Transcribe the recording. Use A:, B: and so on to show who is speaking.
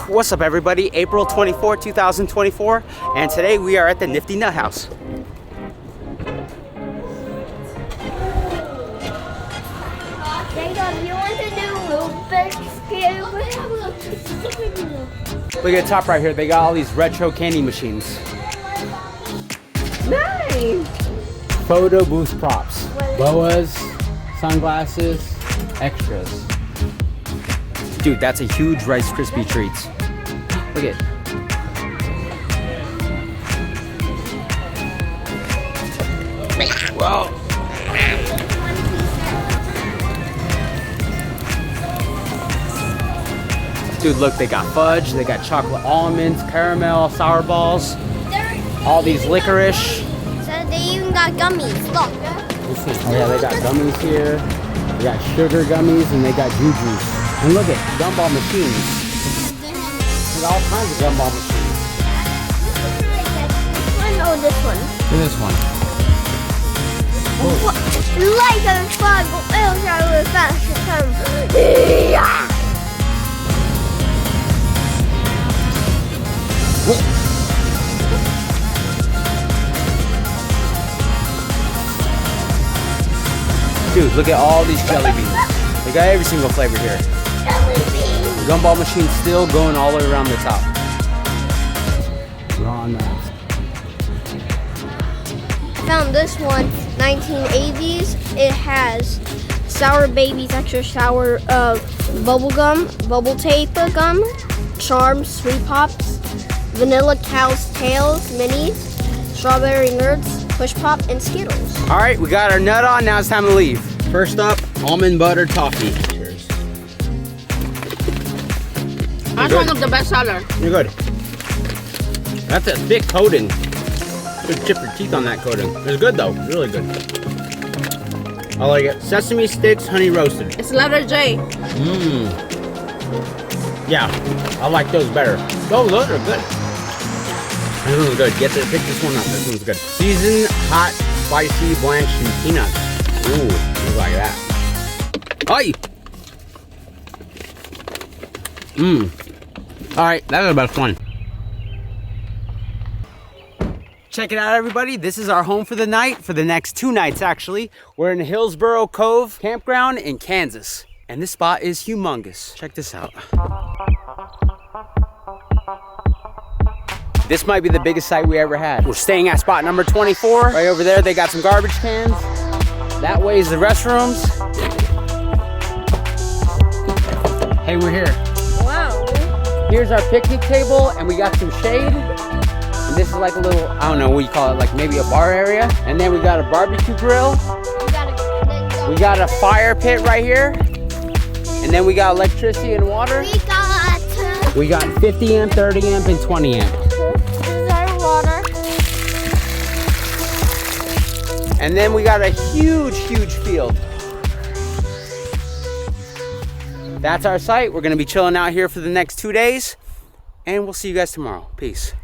A: What's up everybody? April 24, 2024, and today we are at the Nifty Nuthouse.
B: Jacob, you want to do Rubik's Cube?
A: Look at the top right here, they got all these retro candy machines.
B: Nice!
A: Photo booth props. Boas, sunglasses, extras. Dude, that's a huge Rice Krispie treats. Look at it. Whoa. Dude, look, they got fudge, they got chocolate almonds, caramel, sour balls, all these licorice.
B: So they even got gummies. Look.
A: Oh yeah, they got gummies here. They got sugar gummies and they got jujus. And look at gumball machines. There's all kinds of gumball machines.
B: Oh, this one.
A: Look at this one.
B: Like a fog, yeah.
A: Dude, look at all these jelly beans. They got every single flavor here.
B: Jelly beans.
A: Gumball machine still going all the way around the top. We're on that.
B: I found this one, 1980s. It has Sour Babies, extra sour bubble gum, bubble tape gum, Charms, Sweet Pops, Vanilla Cow's Tails, Minis, Strawberry Nerds, Push Pop, and Skittles.
A: All right, we got our nut on, now it's time to leave. First up, almond butter toffee. Cheers.
C: That's one of the best seller.
A: You're good. That's a thick coating. Could chip your teeth on that coating. It's good though, really good. I like it. Sesame sticks, honey roasted.
C: It's letter J.
A: Mmm. Yeah, I like those better. Oh, those are good. This one's good. Pick this one up. This one's good. Seasoned, hot, spicy, blanched, and peanuts. Ooh, look like that. Aye. Mmm. All right, that was the best one. Check it out, everybody. This is our home for the night, for the next 2 nights, actually. We're in Hillsboro Cove Campground in Kansas. And this spot is humongous. Check this out. This might be the biggest site we ever had. We're staying at spot number 24. Right over there, they got some garbage cans. That way is the restrooms. Hey, we're here.
B: Wow.
A: Here's our picnic table, and we got some shade. And this is like a little, I don't know what you call it, like maybe a bar area. And then we got a barbecue grill. We got a fire pit right here. And then we got electricity and water. We got 50 amp, 30 amp, and 20 amp.
B: This is our water.
A: And then we got a huge, huge field. That's our site. We're gonna be chilling out here for the next 2 days. And we'll see you guys tomorrow. Peace.